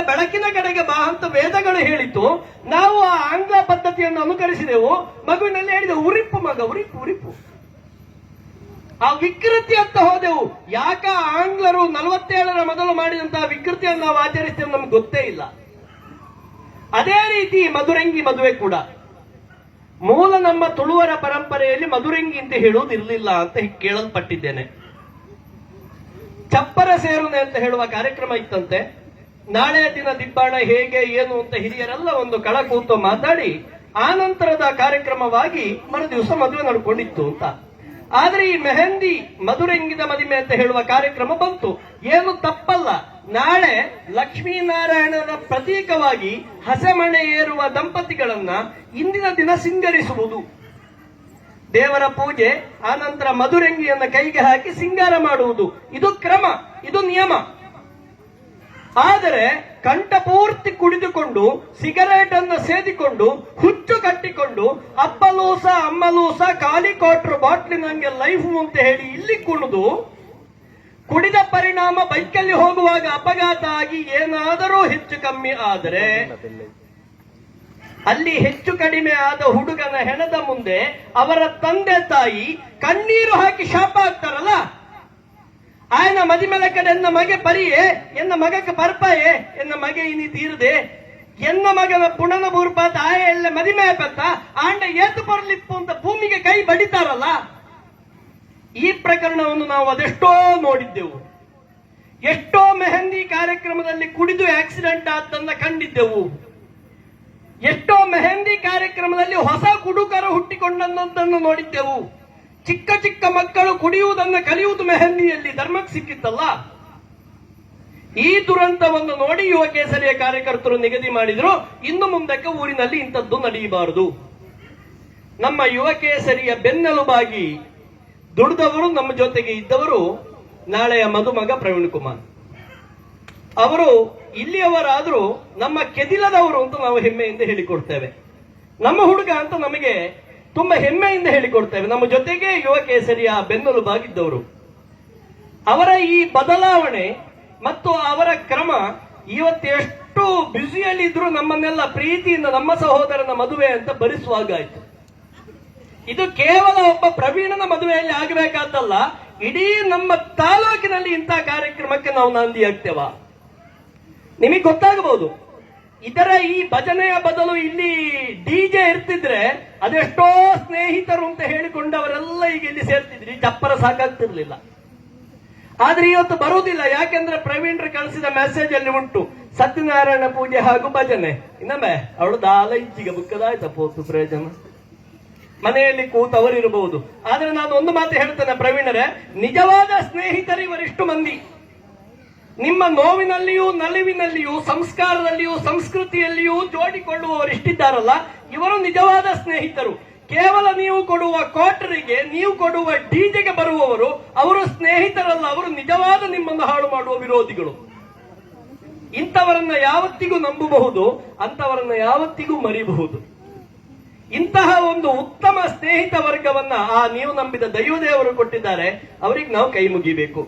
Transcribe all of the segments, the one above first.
ಬೆಳಕಿನ ಕಡೆಗೆ ಬಾ ಅಂತ ವೇದಗಳು ಹೇಳಿತು. ನಾವು ಆ ಆಂಗ್ಲ ಪದ್ಧತಿಯನ್ನು ಅನುಕರಿಸಿದೆವು. ಮಗುವಿನಲ್ಲಿ ಹೇಳಿದೆ ಉರಿಪು ಮಗ, ಉರಿಪು ಉರಿಪು, ಆ ವಿಕೃತಿ ಅಂತ ಹೋದೆವು. ಯಾಕ ಆಂಗ್ಲರು 47ರ ಮೊದಲು ಮಾಡಿದಂತಹ ವಿಕೃತಿಯನ್ನು ನಾವು ಆಚರಿಸ್ತೇವೆ ನಮ್ಗೆ ಗೊತ್ತೇ ಇಲ್ಲ. ಅದೇ ರೀತಿ ಮಧುರಂಗಿ ಮದುವೆ ಕೂಡ ಮೂಲ ನಮ್ಮ ತುಳುವರ ಪರಂಪರೆಯಲ್ಲಿ ಮಧುರಂಗಿ ಅಂತ ಹೇಳುವುದಿರಲಿಲ್ಲ ಅಂತ ಕೇಳಲ್ಪಟ್ಟಿದ್ದೇನೆ. ಚಪ್ಪರ ಸೇರುನೆ ಅಂತ ಹೇಳುವ ಕಾರ್ಯಕ್ರಮ ಇತ್ತಂತೆ. ನಾಳೆಯ ದಿನ ದಿಬ್ಬಾಣ ಹೇಗೆ ಏನು ಅಂತ ಹಿರಿಯರೆಲ್ಲ ಒಂದು ಕಳ ಕೂತು ಮಾತಾಡಿ ಆನಂತರದ ಕಾರ್ಯಕ್ರಮವಾಗಿ ಮರುದಿವಸ ಮದುವೆ ನಡ್ಕೊಂಡಿತ್ತು ಅಂತ. ಆದ್ರೆ ಈ ಮೆಹಂದಿ ಮಧುರಂಗಿದ ಮದುವೆ ಅಂತ ಹೇಳುವ ಕಾರ್ಯಕ್ರಮ ಬಂತು. ಏನು ತಪ್ಪಲ್ಲ. ನಾಳೆ ಲಕ್ಷ್ಮೀನಾರಾಯಣನ ಪ್ರತೀಕವಾಗಿ ಹಸೆಮಣೆ ಏರುವ ದಂಪತಿಗಳನ್ನ ಇಂದಿನ ದಿನ ಸಿಂಗರಿಸುವುದು, ದೇವರ ಪೂಜೆ, ಆನಂತರ ಮಧುರಂಗಿಯನ್ನ ಕೈಗೆ ಹಾಕಿ ಸಿಂಗಾರ ಮಾಡುವುದು, ಇದು ಕ್ರಮ, ಇದು ನಿಯಮ. ಆದರೆ ಕಂಠಪೂರ್ತಿ ಕುಡಿದುಕೊಂಡು ಸಿಗರೇಟ್ ಅನ್ನು ಸೇದಿಕೊಂಡು ಹುಚ್ಚು ಕಟ್ಟಿಕೊಂಡು ಅಪ್ಪಲೂಸ ಅಮ್ಮಲೂಸ ಖಾಲಿ ಕ್ವಾರ್ಟರ್ ಬಾಟ್ಲಿನಂಗೆ ಲೈಫ್ ಅಂತ ಹೇಳಿ ಇಲ್ಲಿ ಕುಣಿದು ಕುಡಿದ ಪರಿಣಾಮ ಬೈಕಲ್ಲಿ ಹೋಗುವಾಗ ಅಪಘಾತ ಆಗಿ ಏನಾದರೂ ಹೆಚ್ಚು ಕಮ್ಮಿ ಆದರೆ ಅಲ್ಲಿ ಹೆಚ್ಚು ಕಡಿಮೆ ಆದ ಹುಡುಗನ ಹೆಣದ ಮುಂದೆ ಅವರ ತಂದೆ ತಾಯಿ ಕಣ್ಣೀರು ಹಾಕಿ ಶಾಪ ಆಗ್ತಾರಲ್ಲ, ಆಯನ ಮದಿಮೆಲ ಕಡೆ ಎನ್ನ ಮಗೆ ಪರಿಯೇ, ಎನ್ನ ಮಗಕ್ಕೆ ಪರ್ಪಾಯೇ, ಎನ್ನ ಮಗೆ ಇನಿ ತೀರದೆ, ಎನ್ನ ಮಗನ ಪುಣನ ಬೂರ್ಪಾತ ಆಯ ಎಲ್ಲ ಮದಿಮೆ ಪತ್ತ ಆಂಡ ಏತು ಬರಲಿಪ್ಪು ಅಂತ ಭೂಮಿಗೆ ಕೈ ಬಡಿತಾರಲ್ಲ. ಈ ಪ್ರಕರಣವನ್ನು ನಾವು ಅದೆಷ್ಟೋ ನೋಡಿದ್ದೆವು. ಎಷ್ಟೋ ಮೆಹಂದಿ ಕಾರ್ಯಕ್ರಮದಲ್ಲಿ ಕುಡಿದು ಆಕ್ಸಿಡೆಂಟ್ ಆದ್ದನ್ನ ಕಂಡಿದ್ದೆವು. ಎಷ್ಟೋ ಮೆಹಂದಿ ಕಾರ್ಯಕ್ರಮದಲ್ಲಿ ಹೊಸ ಕುಡುಕರು ಹುಟ್ಟಿಕೊಂಡದ್ದನ್ನು ನೋಡಿದ್ದೆವು. ಚಿಕ್ಕ ಚಿಕ್ಕ ಮಕ್ಕಳು ಕುಡಿಯುವುದನ್ನು ಕಲಿಯುವುದು ಮೆಹಂದಿಯಲ್ಲಿ ಧರ್ಮಕ್ಕೆ ಸಿಕ್ಕಿತ್ತಲ್ಲ. ಈ ದುರಂತವನ್ನು ನೋಡಿ ಯುವ ಕೇಸರಿಯ ಕಾರ್ಯಕರ್ತರು ನಿಗದಿ ಮಾಡಿದ್ರು, ಇನ್ನು ಮುಂದಕ್ಕೆ ಊರಿನಲ್ಲಿ ಇಂಥದ್ದು ನಡೆಯಬಾರದು. ನಮ್ಮ ಯುವ ಕೇಸರಿಯ ಬೆನ್ನೆಲುಬಾಗಿ ದುಡಿದವರು, ನಮ್ಮ ಜೊತೆಗೆ ಇದ್ದವರು ನಾಳೆಯ ಮದುಮಗ ಪ್ರವೀಣ್ ಕುಮಾರ್ ಅವರು. ಇಲ್ಲಿಯವರಾದರೂ ನಮ್ಮ ಕೆದಿಲದವರು ಅಂತ ನಾವು ಹೆಮ್ಮೆಯಿಂದ ಹೇಳಿಕೊಡ್ತೇವೆ. ನಮ್ಮ ಹುಡುಗ ಅಂತ ನಮಗೆ ತುಂಬಾ ಹೆಮ್ಮೆಯಿಂದ ಹೇಳಿಕೊಡ್ತೇವೆ. ನಮ್ಮ ಜೊತೆಗೆ ಯುವ ಕೇಸರಿಯ ಬೆನ್ನೆಲುಬಾಗಿದ್ದವರು. ಅವರ ಈ ಬದಲಾವಣೆ ಮತ್ತು ಅವರ ಕ್ರಮ ಇವತ್ತು ಎಷ್ಟು ಬ್ಯುಸಿಯಲ್ಲಿದ್ರು ನಮ್ಮನ್ನೆಲ್ಲ ಪ್ರೀತಿಯಿಂದ ನಮ್ಮ ಸಹೋದರನ ಮದುವೆ ಅಂತ ಭರಿಸುವಾಗಾಯ್ತು. ಇದು ಕೇವಲ ಒಬ್ಬ ಪ್ರವೀಣನ ಮದುವೆಯಲ್ಲಿ ಆಗಬೇಕಾದಲ್ಲ, ಇಡೀ ನಮ್ಮ ತಾಲೂಕಿನಲ್ಲಿ ಇಂಥ ಕಾರ್ಯಕ್ರಮಕ್ಕೆ ನಾವು ನಾಂದಿ ಆಗ್ತೇವ. ನಿಮಗೆ ಗೊತ್ತಾಗಬಹುದು, ಇದರ ಈ ಭಜನೆಯ ಬದಲು ಇಲ್ಲಿ ಡಿಜೆ ಇರ್ತಿದ್ರೆ ಅದೆಷ್ಟೋ ಸ್ನೇಹಿತರು ಅಂತ ಹೇಳಿಕೊಂಡವರೆಲ್ಲ ಈಗ ಇಲ್ಲಿ ಸೇರ್ತಿದ್ರಿ, ಚಪ್ಪರ ಸಾಕಾಗ್ತಿರ್ಲಿಲ್ಲ. ಆದ್ರೆ ಇವತ್ತು ಬರುವುದಿಲ್ಲ. ಯಾಕೆಂದ್ರೆ ಪ್ರವೀಣ್ರು ಕಳಿಸಿದ ಮೆಸೇಜ್ ಅಲ್ಲಿ ಉಂಟು, ಸತ್ಯನಾರಾಯಣ ಪೂಜೆ ಹಾಗೂ ಭಜನೆ. ಇನ್ನೊಮ್ಮೆ ಅವಳು ದಾಲ ಇಚ್ಚಿಗೆ ಬುಕ್ಕದಾಯ್ತ ಪೋತು ಪ್ರಯೋಜನ, ಮನೆಯಲ್ಲಿ ಕೂತವರಿರಬಹುದು. ಆದ್ರೆ ನಾನು ಒಂದು ಮಾತು ಹೇಳ್ತೇನೆ ಪ್ರವೀಣರೇ, ನಿಜವಾದ ಸ್ನೇಹಿತರು ಇವರಿಷ್ಟು ಮಂದಿ. ನಿಮ್ಮ ನೋವಿನಲ್ಲಿಯೂ ನಲಿವಿನಲ್ಲಿಯೂ ಸಂಸ್ಕಾರದಲ್ಲಿಯೂ ಸಂಸ್ಕೃತಿಯಲ್ಲಿಯೂ ಜೋಡಿಕೊಳ್ಳುವವರಿಷ್ಟಿದ್ದಾರಲ್ಲ, ಇವರು ನಿಜವಾದ ಸ್ನೇಹಿತರು. ಕೇವಲ ನೀವು ಕೊಡುವ ಕ್ವಾರ್ಟರಿಗೆ, ನೀವು ಕೊಡುವ ಡಿಜೆಗೆ ಬರುವವರು ಅವರು ಸ್ನೇಹಿತರಲ್ಲ, ಅವರು ನಿಜವಾದ ನಿಮ್ಮನ್ನು ಹಾಳು ಮಾಡುವ ವಿರೋಧಿಗಳು. ಇಂಥವರನ್ನ ಯಾವತ್ತಿಗೂ ನಂಬಬಹುದು, ಅಂತವರನ್ನ ಯಾವತ್ತಿಗೂ ಮರಿಬಹುದು. ಇಂತಹ ಒಂದು ಉತ್ತಮ ಸ್ನೇಹಿತ ವರ್ಗವನ್ನ ನೀವು ನಂಬಿದ ದೈವದೇವರು ಕೊಟ್ಟಿದ್ದಾರೆ, ಅವರಿಗೆ ನಾವು ಕೈ ಮುಗಿಬೇಕು.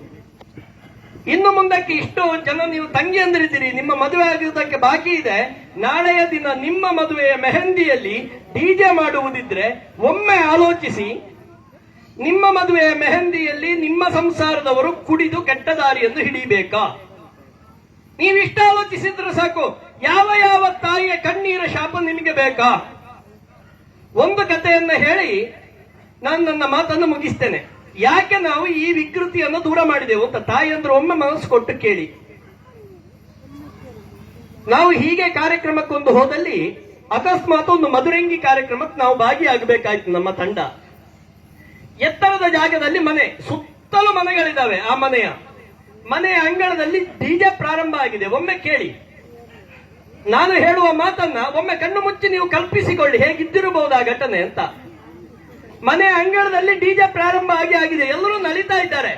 ಇನ್ನು ಮುಂದಕ್ಕೆ ಇಷ್ಟು ಜನ ನೀವು ತಂಗಿ ಅಂದಿರಿದ್ದೀರಿ, ನಿಮ್ಮ ಮದುವೆ ಆಗುವುದಕ್ಕೆ ಬಾಕಿ ಇದೆ. ನಾಳೆಯ ದಿನ ನಿಮ್ಮ ಮದುವೆಯ ಮೆಹಂದಿಯಲ್ಲಿ ಡಿಜೆ ಮಾಡುವುದಿದ್ರೆ ಒಮ್ಮೆ ಆಲೋಚಿಸಿ. ನಿಮ್ಮ ಮದುವೆಯ ಮೆಹಂದಿಯಲ್ಲಿ ನಿಮ್ಮ ಸಂಸಾರದವರು ಕುಡಿದು ಕೆಟ್ಟ ದಾರಿಯನ್ನು ಹಿಡಿಬೇಕಾ? ನೀವಿಷ್ಟ ಆಲೋಚಿಸಿದ್ರೆ ಸಾಕು. ಯಾವ ಯಾವ ತಾಯಿಯ ಕಣ್ಣೀರ ಶಾಪ ನಿಮಗೆ ಬೇಕಾ? ಒಂದು ಕಥೆಯನ್ನ ಹೇಳಿ ನಾನು ನನ್ನ ಮಾತನ್ನು ಮುಗಿಸ್ತೇನೆ. ಯಾಕೆ ನಾವು ಈ ವಿಕೃತಿಯನ್ನು ದೂರ ಮಾಡಿದೆವು ಅಂತ ತಾಯಿಯಂದ್ರೆ ಒಮ್ಮೆ ಮನಸ್ಸು ಕೊಟ್ಟು ಕೇಳಿ. ನಾವು ಹೀಗೆ ಕಾರ್ಯಕ್ರಮಕ್ಕೊಂದು ಹೋದಲ್ಲಿ ಅಕಸ್ಮಾತ್ ಒಂದು ಮಧುರಂಗಿ ಕಾರ್ಯಕ್ರಮಕ್ಕೆ ನಾವು ಭಾಗಿಯಾಗಬೇಕಾಯ್ತು. ನಮ್ಮ ತಂಡ ಎತ್ತರದ ಜಾಗದಲ್ಲಿ ಮನೆ, ಸುತ್ತಲೂ ಮನೆಗಳಿದ್ದಾವೆ. ಆ ಮನೆಯ ಅಂಗಳದಲ್ಲಿ ಡಿಜೆ ಪ್ರಾರಂಭ ಆಗಿದೆ. ಒಮ್ಮೆ ಕೇಳಿ, ನಾನು ಹೇಳುವ ಮಾತನ್ನ ಒಮ್ಮೆ ಕಣ್ಣು ಮುಚ್ಚಿ ನೀವು ಕಲ್ಪಿಸಿಕೊಳ್ಳಿ ಹೇಗಿದ್ದಿರಬಹುದು ಆ ಘಟನೆ ಅಂತ. ಮನೆ ಅಂಗಳದಲ್ಲಿ ಡಿಜೆ ಪ್ರಾರಂಭ ಆಗಿದೆ, ಎಲ್ಲರೂ ನಲಿತಾ ಇದ್ದಾರೆ.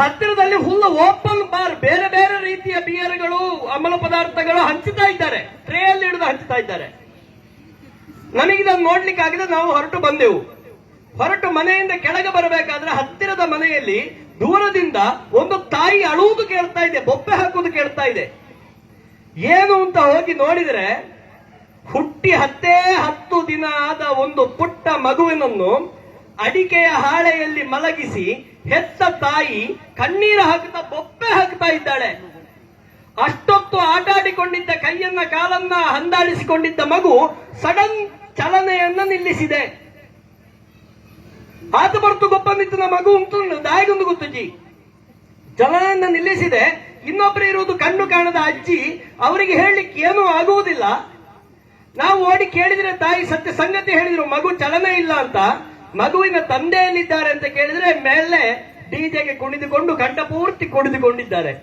ಹತ್ತಿರದಲ್ಲಿ ಫುಲ್ ಓಪನ್ ಬಾರ್, ಬೇರೆ ಬೇರೆ ರೀತಿಯ ಬಿಯರ್ಗಳು, ಅಮಲ ಪದಾರ್ಥಗಳು ಹಂಚುತ್ತಾ ಇದ್ದಾರೆ, ಟ್ರೇಯಲ್ಲಿ ಹಿಡಿದು ಹಂಚುತ್ತಾ ಇದ್ದಾರೆ. ನನಗಿದನ್ನು ನೋಡ್ಲಿಕ್ಕಾಗಿದೆ. ನಾವು ಹೊರಟು ಬಂದೆವು. ಹೊರಟು ಮನೆಯಿಂದ ಕೆಳಗೆ ಬರಬೇಕಾದ್ರೆ ಹತ್ತಿರದ ಮನೆಯಲ್ಲಿ ದೂರದಿಂದ ಒಂದು ತಾಯಿ ಅಳುವುದು ಕೇಳ್ತಾ ಇದೆ, ಬೊಬ್ಬೆ ಹಾಕುವುದು ಕೇಳ್ತಾ ಇದೆ. ಏನು ಅಂತ ಹೋಗಿ ನೋಡಿದ್ರೆ ಹುಟ್ಟಿ 10 ದಿನ ಆದ ಒಂದು ಪುಟ್ಟ ಮಗುವಿನನ್ನು ಅಡಿಕೆಯ ಹಾಳೆಯಲ್ಲಿ ಮಲಗಿಸಿ ಹೆತ್ತ ತಾಯಿ ಕಣ್ಣೀರು ಹಾಕುತ್ತಾ ಬೊಪ್ಪೆ ಹಾಕ್ತಾ ಇದ್ದಾಳೆ. ಅಷ್ಟೊತ್ತು ಆಟಾಡಿಕೊಂಡಿದ್ದ ಕೈಯನ್ನ ಕಾಲನ್ನ ಹಂದಾಡಿಸಿಕೊಂಡಿದ್ದ ಮಗು ಸಡನ್ ಚಲನೆಯನ್ನ ನಿಲ್ಲಿಸಿದೆ. ಆತ ಬರ್ತು ಗೊಪ್ಪಂದಿತ್ತು ಮಗು ಉಂಟು ದಾಯಿಗೊಂದು ಗೊತ್ತುಜಿ ಚಲನೆಯನ್ನ ನಿಲ್ಲಿಸಿದೆ. ಇನ್ನೊಬ್ಬರು ಇರುವುದು ಕಣ್ಣು ಕಾಣದ ಅಜ್ಜಿ, ಅವರಿಗೆ ಹೇಳಲಿಕ್ಕೆ ಏನೂ ಆಗುವುದಿಲ್ಲ. ನಾವು ಓಡಿ ಕೇಳಿದ್ರೆ ತಾಯಿ ಸತ್ಯ ಸಂಗತಿ ಹೇಳಿದ್ರು, ಮಗು ಚಲನೆ ಇಲ್ಲ ಅಂತ. ಮಗುವಿನ ತಂದೆಯಲ್ಲಿದ್ದಾರೆ ಅಂತ ಕೇಳಿದ್ರೆ ಮೇಲೆ ಡಿಜೆಗೆ ಕುಣಿದುಕೊಂಡು ಕಂಠ ಪೂರ್ತಿ ಕುಡಿದುಕೊಂಡಿದ್ದಾರೆ.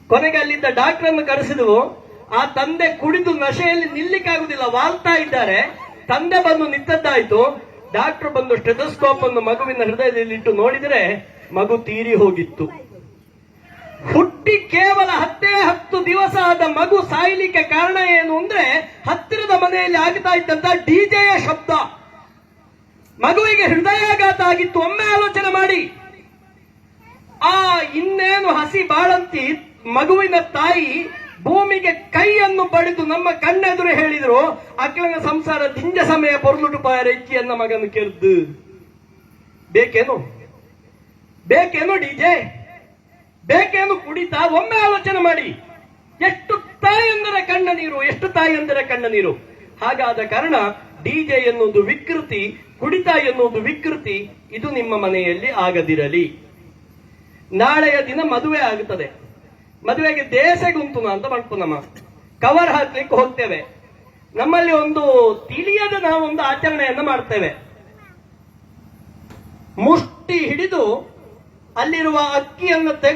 ಕೊನೆಗೆ ಅಲ್ಲಿದ್ದ ಡಾಕ್ಟರ್ ಅನ್ನು ಕರೆಸಿದವು. ಆ ತಂದೆ ಕುಡಿದು ನಶೆಯಲ್ಲಿ ನಿಲ್ಲಿಕ್ಕಾಗುದಿಲ್ಲ, ವಾಲ್ತಾ ಇದ್ದಾರೆ. ತಂದೆ ಬಂದು ನಿಂತದ್ದಾಯ್ತು. ಡಾಕ್ಟರ್ ಬಂದು ಸ್ಟೆಥೋಸ್ಕೋಪ್ ಅನ್ನು ಮಗುವಿನ ಹೃದಯದಲ್ಲಿ ಇಟ್ಟು ನೋಡಿದರೆ ಮಗು ತೀರಿ ಹೋಗಿತ್ತು. ಹುಟ್ಟಿ ಕೇವಲ 10 ದಿವಸ ಆದ ಮಗು ಸಾಯ್ಲಿಕ್ಕೆ ಕಾರಣ ಏನು ಅಂದ್ರೆ ಹತ್ತಿರದ ಮನೆಯಲ್ಲಿ ಆಗ್ತಾ ಇದ್ದಂತ ಡಿಜೆಯ ಶಬ್ದ. ಮಗುವಿಗೆ ಹೃದಯಾಘಾತ ಆಗಿತ್ತು. ಒಮ್ಮೆ ಆಲೋಚನೆ ಮಾಡಿ. ಆ ಇನ್ನೇನು ಹಸಿ ಬಾಳಂತಿ ಮಗುವಿನ ತಾಯಿ ಭೂಮಿಗೆ ಕೈಯನ್ನು ಬಡಿದು ನಮ್ಮ ಕಣ್ಣೆದುರು ಹೇಳಿದ್ರು, ಅಕ್ಕನ ಸಂಸಾರ ದಿಂಜ ಸಮಯ ಪೊರ್ಲುಟು ಪಾರೆಚ್ಚಿಯನ್ನ ಮಗನು ಕೆರ್ದು ಬೇಕೇನು ಡಿಜೆ, ಬೇಕೇನು ಕುಡಿತ? ಒಮ್ಮೆ ಆಲೋಚನೆ ಮಾಡಿ. ಎಷ್ಟು ತಾಯಂದರ ಕಣ್ಣ ನೀರು. ಹಾಗಾದ ಕಾರಣ ಡಿಜೆ ಎನ್ನುವುದು ವಿಕೃತಿ, ಕುಡಿತ ಎನ್ನುವುದು ವಿಕೃತಿ. ಇದು ನಿಮ್ಮ ಮನೆಯಲ್ಲಿ ಆಗದಿರಲಿ. ನಾಳೆಯ ದಿನ ಮದುವೆ ಆಗುತ್ತದೆ. ಮದುವೆಗೆ ದೇಸಗುಂತುನ ಅಂತ ಮಾಡ್ತು, ನಮ್ಮ ಕವರ್ ಹಾಕ್ಲಿಕ್ಕೆ ಹೋಗ್ತೇವೆ. ನಮ್ಮಲ್ಲಿ ಒಂದು ತಿಳಿಯದ ನಾವೊಂದು ಆಚರಣೆಯನ್ನ ಮಾಡ್ತೇವೆ. ಮುಷ್ಟಿ ಹಿಡಿದು ಅಲ್ಲಿರುವ ಅಕ್ಕಿಯನ್ನು ತೆಗೆದು